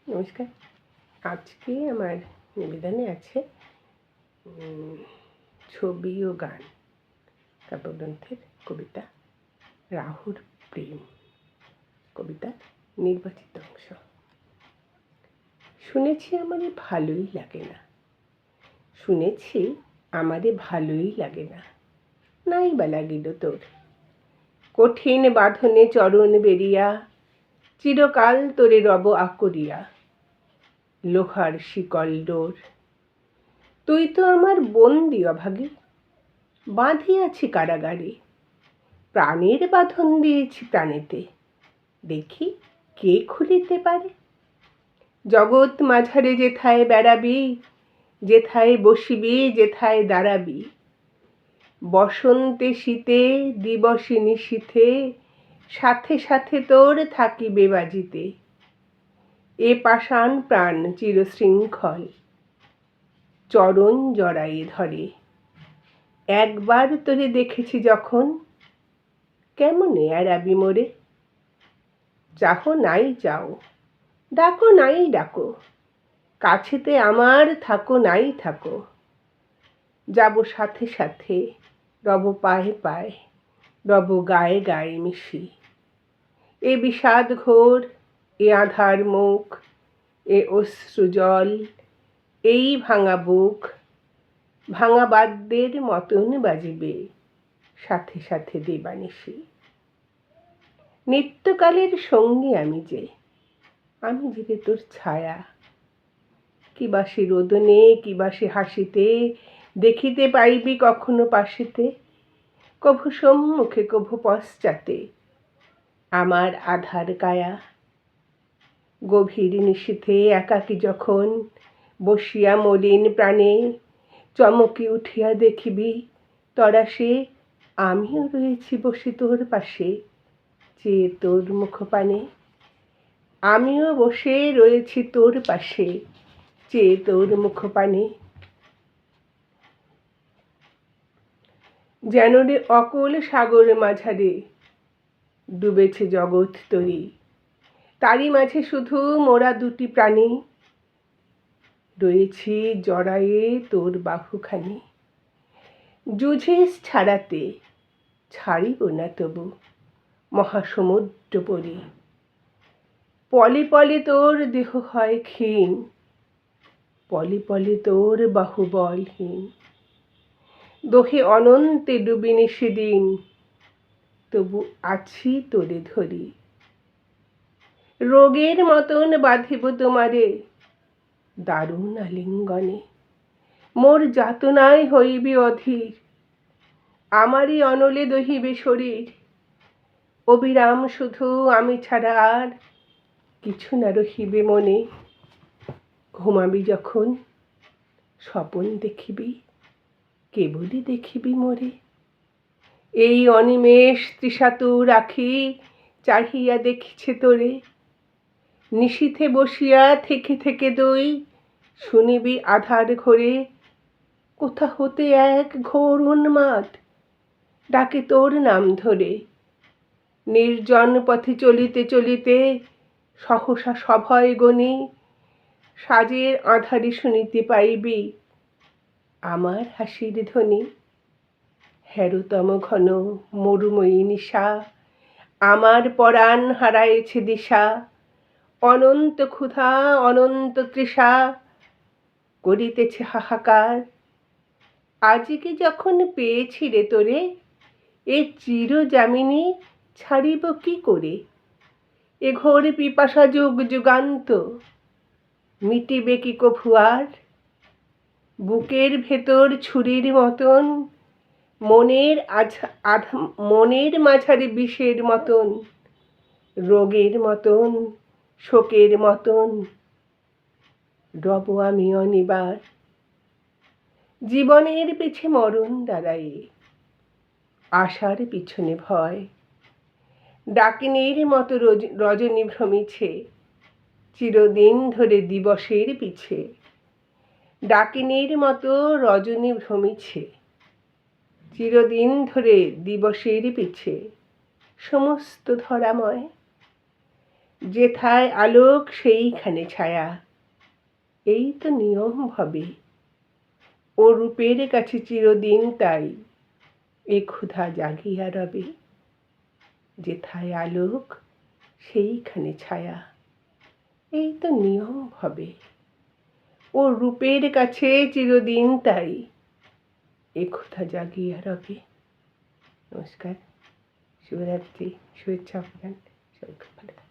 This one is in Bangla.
নমস্কার। আজকে আমার নিবেদনে আছে ছবি ও গান কাব্যগ্রন্থের কবিতা রাহুর প্রেম কবিতার নির্বাচিত অংশ। শুনেছি আমারে ভালোই লাগে না, শুনেছি আমারে ভালোই লাগে না, নাই বা লাগিল তোর। কঠিন বাঁধনে চরণ বেরিয়া চিরকাল তোরে রব আকরিয়া, লোহার শিকল ডোর। তুই তো আমার বন্দি অভাগী, বাঁধিয়াছি কারাগারে, প্রাণের বাঁধন দিয়েছি প্রাণেতে, দেখি কে খুলিতে পারে। জগৎ মাঝারে যেথায় বেড়াবি, যেথায় বসিবি, যেথায় দাঁড়াবি, বসন্তে শীতে দিবসে নিশীথে সাথে সাথে তোর থাকিবে বাজিতে। এ পাষাণ প্রাণ চিরশৃঙ্খল চরণ জড়ায়ে ধরে। একবার তোরে দেখেছি যখন, কেমনে এড়াবি মোরে। চাহ নাই চাও, ডাকো নাই ডাকো, কাছেতে আমার থাকো নাই থাকো, যাব সাথে সাথে, রব পায়ে পায়ে, রব গায়ে গায়ে মিশি। এ বিষাদ ঘোর, এ আধার মুখ, এ অশ্রু জল, এই ভাঙা বুক, ভাঙা বাদ্যের মতন বাজিবে সাথে সাথে দেবানিশি। নিত্যকালের সঙ্গী আমি যে তোর ছায়া, কিবা সে রোদনে, কিবা সে হাসিতে দেখিতে পাইবি কখনো পাশিতে, কভু সম্মুখে কভু পশ্চাতে আমার আধার কায়া। গভীর নিশীথে একাকী যখন বসিয়া মলিন প্রাণে চমকি উঠিয়া দেখিবি তরাসে আমিও রয়েছি বসে তোর পাশে, চেয়ে তোর মুখপানে। আমিও বসে রয়েছি তোর পাশে, চেয়ে তোর মুখপানে। যেন রে অকল সাগর মাঝারে ডুবেছে জগৎ তরি, তারই মাঝে শুধু মোরা দুটি প্রাণী, রয়েছি জড়ায়ে তোর বাহুখানি। জুঝিস ছাড়াতে, ছাড়িব না তবু মহাসমুদ্র পরি। পলে পলে তোর দেহ হয় ক্ষীণ, পলে পলে তোর বাহুবলহীন। দোহে অনন্তে ডুবিনি সেদিন, তবু আছি তোরে ধরি। রোগের মতন বাঁধিব তোমারে দারুণ আলিঙ্গনে, মোর যাতনায় হইবে অধীর, আমারই অনলে দহিবে শরীর। অবিরাম শুধু আমি ছাড়া আর কিছু না রহিবে মনে। ঘুমাবি যখন স্বপন দেখিবি, কেবলই দেখিবি মোরে। এই অনিমেষ তৃষাতুর আখি চাহিয়া দেখিছে তোরে। নিশীথে বসিয়া থেকে থেকে দুই শুনিবি আধার ঘরে, কোথা হতে এক ঘোর উন্মাদ ডাকে তোর নাম ধরে। নির্জন পথে চলিতে চলিতে সহসা সভয় গণি সাজের আঁধারে শুনিতে পাইবি আমার হাসির ধ্বনি। হেরোতম ঘন মরুময়ী নিশা আমার পরাণ হারায়েছে দিশা, অনন্ত ক্ষুধা অনন্ত তৃষা করিতেছে হাহাকার। আজকে যখন পেয়েছি রে তোরে, এ চির যামিনী ছাড়িব কি করে। এ ঘোর পিপাসা যুগ যুগান্ত মিটিবে কি কভু আর। বুকের ভেতর ছুরির মতন, মনের মাঝারে বিষের মতন, রোগের মতন শোকের মতন রব আমি অনিবার। জীবনের পিছে মরণ দাঁড়ায়ে, আশার পিছনে ভয়। ডাকিনীর মতো রজনী ভ্রমিছে চিরদিন ধরে দিবসের পিছে। ডাকিনীর মতো রজনী ভ্রমিছে চিরদিন ধরে দিবসের পিছে। সমস্ত ধরাময় যেথায় আলোক সেইখানে ছায়া, এই তো নিয়ম হবে। ও রূপের কাছে চিরদিন তাই এ ক্ষুধা জাগিয়া রবে। যেথায় আলোক সেইখানে ছায়া, এই তো নিয়ম হবে। ও রূপের কাছে চিরদিন তাই এ ক্ষুধা জাগিয়া রবে। নমস্কার, শুভরাত্রি, শুভেচ্ছা আপনার, সবাই খুব ভালো থাকবেন।